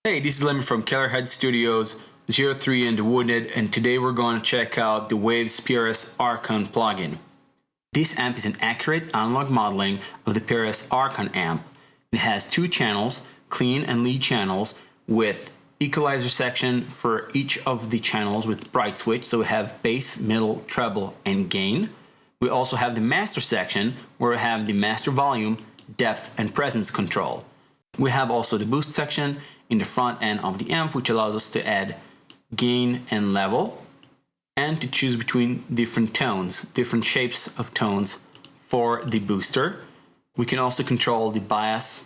Hey, this is Lemmy from Kellerhead Studios 03 in the Wooded, and today we're going to check out the Waves PRS Archon plugin. This amp is an accurate analog modeling of the PRS Archon amp. It has two channels, clean and lead channels, with equalizer section for each of the channels with bright switch, so we have bass, middle, treble, and gain. We also have the master section where we have the master volume, depth, and presence control. We have also the boost section in the front end of the amp, which allows us to add gain and level and to choose between different tones, different shapes of tones for the booster. We can also control the bias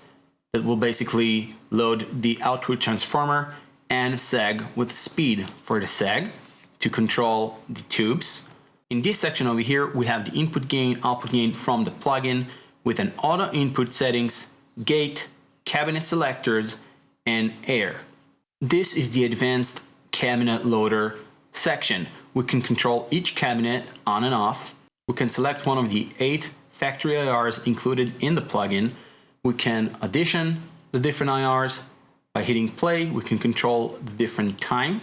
that will basically load the output transformer and sag with speed for the sag to control the tubes. In this section over here, we have the input gain, output gain from the plugin with an auto input settings, gate, cabinet selectors, and air. This is the advanced cabinet loader section. We can control each cabinet on and off. We can select one of the 8 factory IRs included in the plugin. We can addition the different IRs. By hitting play, we can control the different time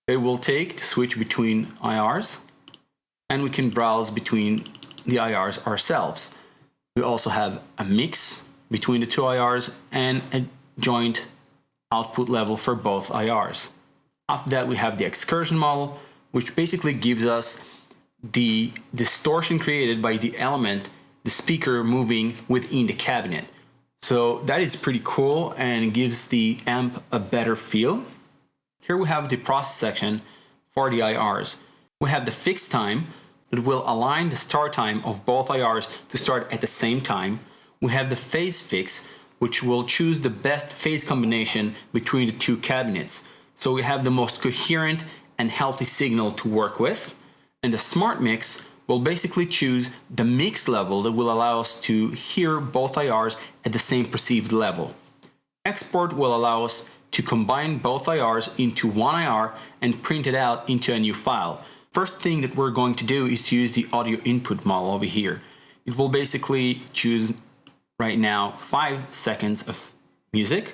it will take to switch between IRs, and we can browse between the IRs ourselves. We also have a mix between the two IRs and a joint output level for both IRs. After that, we have the excursion model, which basically gives us the distortion created by the element, the speaker moving within the cabinet. So that is pretty cool and gives the amp a better feel. Here we have the process section for the IRs. We have the fixed time that will align the start time of both IRs to start at the same time. We have the phase fix, which will choose the best phase combination between the two cabinets. So we have the most coherent and healthy signal to work with. And the smart mix will basically choose the mix level that will allow us to hear both IRs at the same perceived level. Export will allow us to combine both IRs into one IR and print it out into a new file. First thing that we're going to do is to use the audio input model over here. It will basically choose right now 5 seconds of music.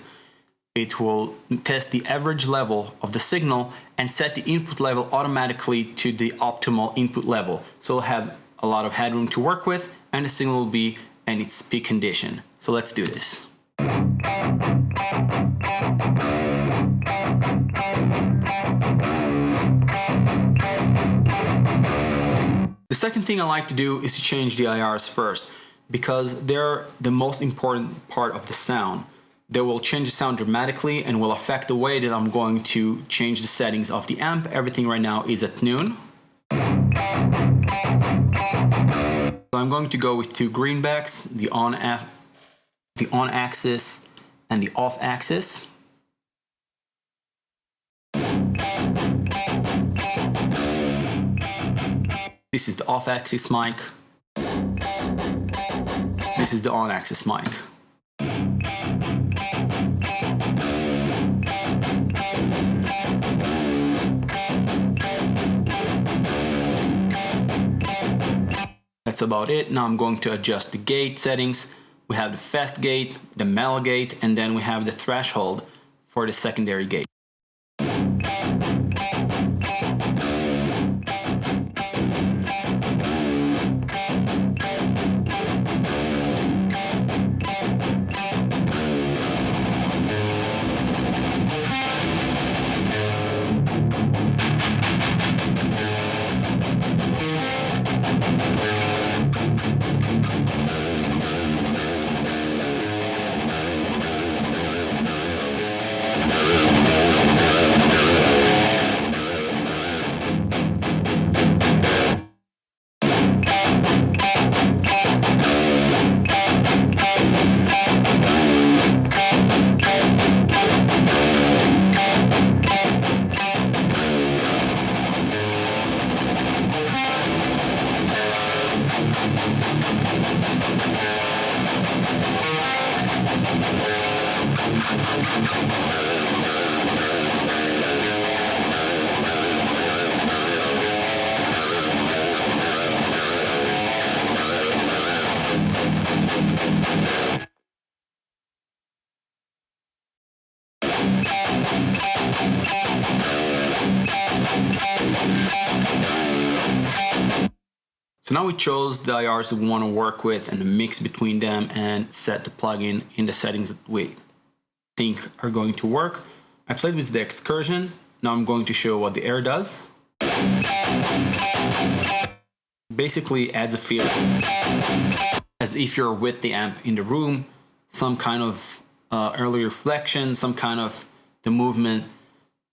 It will test the average level of the signal and set the input level automatically to the optimal input level. So we'll have a lot of headroom to work with, and the signal will be in its peak condition. So let's do this. The second thing I like to do is to change the IRs first, because they're the most important part of the sound. They will change the sound dramatically and will affect the way that I'm going to change the settings of the amp. Everything right now is at noon. So I'm going to go with 2 greenbacks, the on axis and the off axis. This is the off axis mic. This is the on axis mic. That's about it. Now I'm going to adjust the gate settings. We have the fast gate, the mellow gate, and then we have the threshold for the secondary gate. So now we chose the IRs we want to work with and the mix between them and set the plugin in the settings that we think are going to work. I played with the excursion. Now I'm going to show what the air does. Basically adds a feel as if you're with the amp in the room, some kind of early reflection, some kind of the movement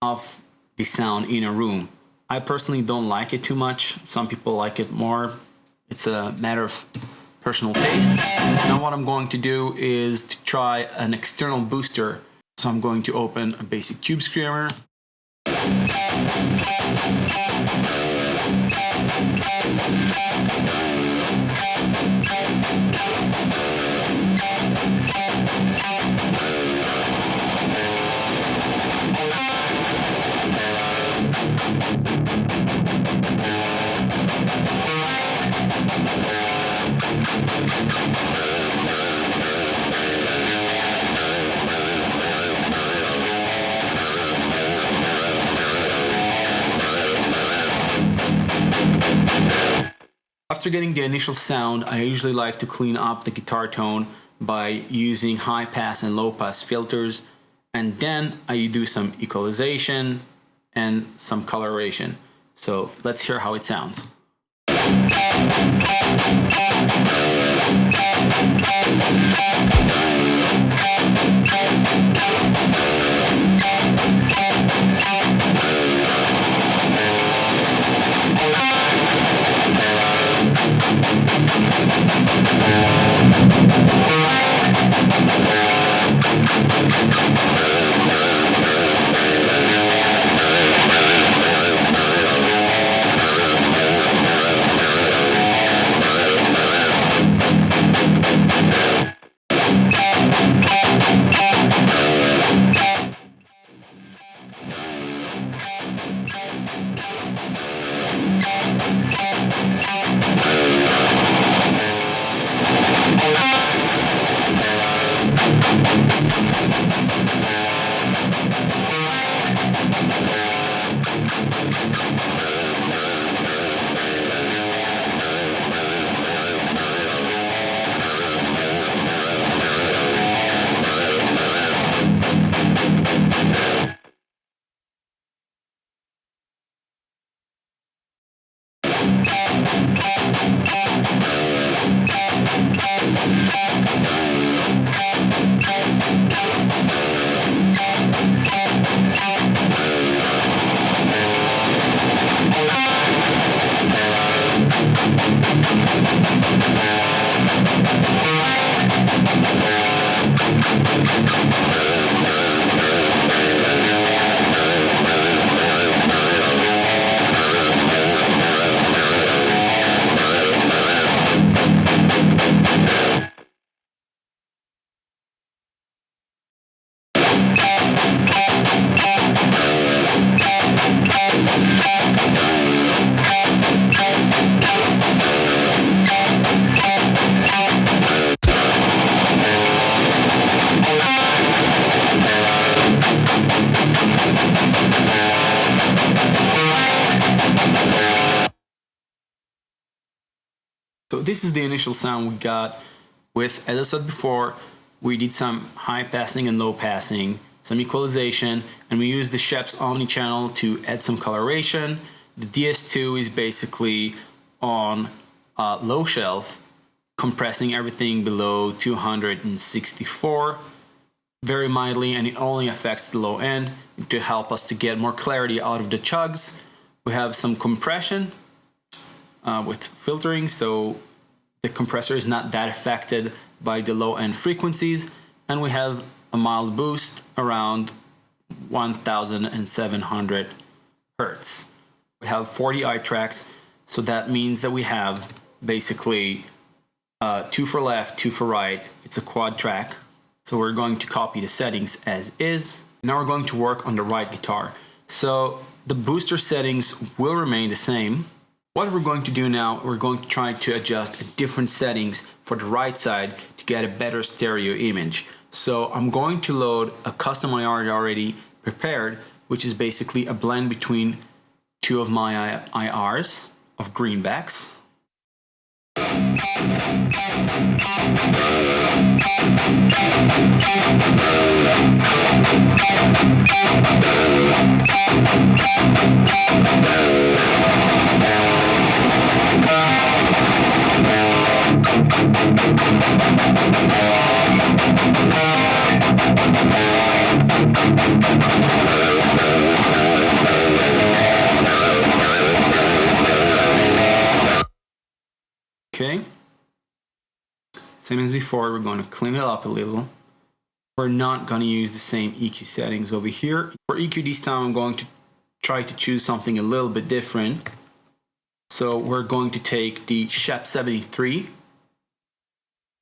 of the sound in a room. I personally don't like it too much. Some people like it more. It's a matter of personal taste. Now what I'm going to do is to try an external booster. So I'm going to open a basic tube screamer. After getting the initial sound, I usually like to clean up the guitar tone by using high pass and low pass filters, and then I do some equalization and some coloration. So let's hear how it sounds. So this is the initial sound we got with, as I said before, we did some high passing and low passing, some equalization, and we used the Shep's Omni channel to add some coloration. The DS2 is basically on low shelf, compressing everything below 264 very mildly, and it only affects the low end to help us to get more clarity out of the chugs. We have some compression with filtering, so the compressor is not that affected by the low end frequencies, and we have a mild boost around 1700 hertz. We have 40 eye tracks, so that means that we have basically 2 for left, 2 for right. It's a quad track, so we're going to copy the settings as is. Now we're going to work on the right guitar. So the booster settings will remain the same. What we're going to do now, we're going to try to adjust different settings for the right side to get a better stereo image. So I'm going to load a custom IR already prepared, which is basically a blend between two of my IRs of greenbacks. Okay, same as before, we're going to clean it up a little. We're not going to use the same EQ settings over here. For EQ this time, I'm going to try to choose something a little bit different. So we're going to take the Shep 73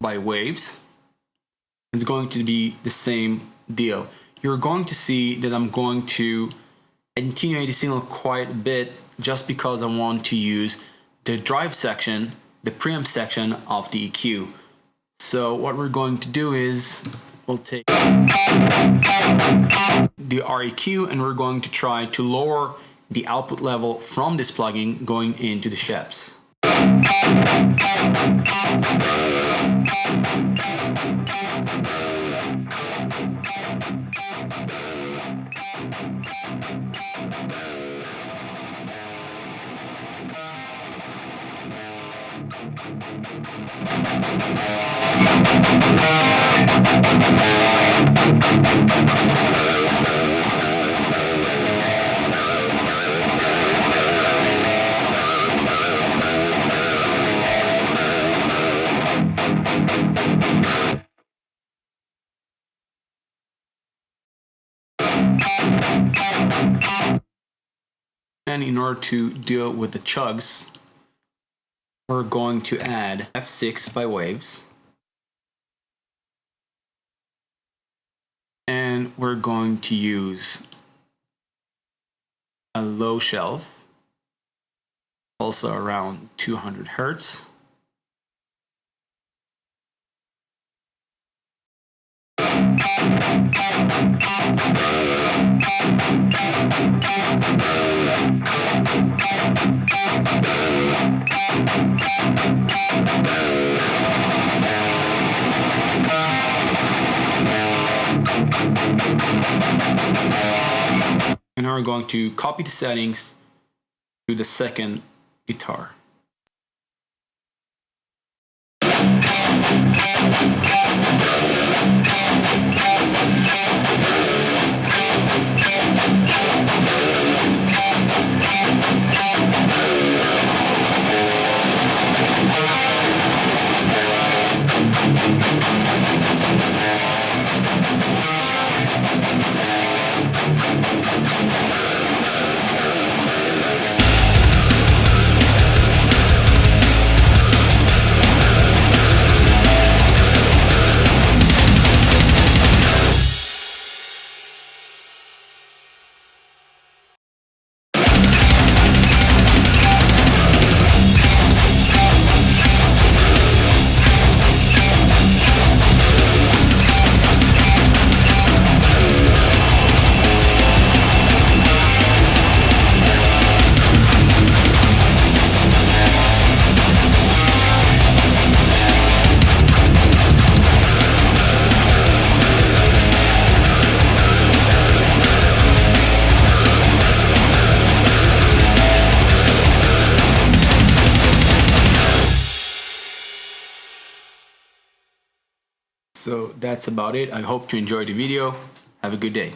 by Waves. It's going to be the same deal. You're going to see that I'm going to attenuate the signal quite a bit just because I want to use the drive section, the preamp section of the EQ. So what we're going to do is we'll take the REQ and we're going to try to lower the output level from this plugin going into the Sheps. And in order to deal with the chugs, we're going to add F6 by Waves. And we're going to use a low shelf, also around 200 Hertz. And now we're going to copy the settings to the second guitar. So that's about it. I hope you enjoyed the video. Have a good day.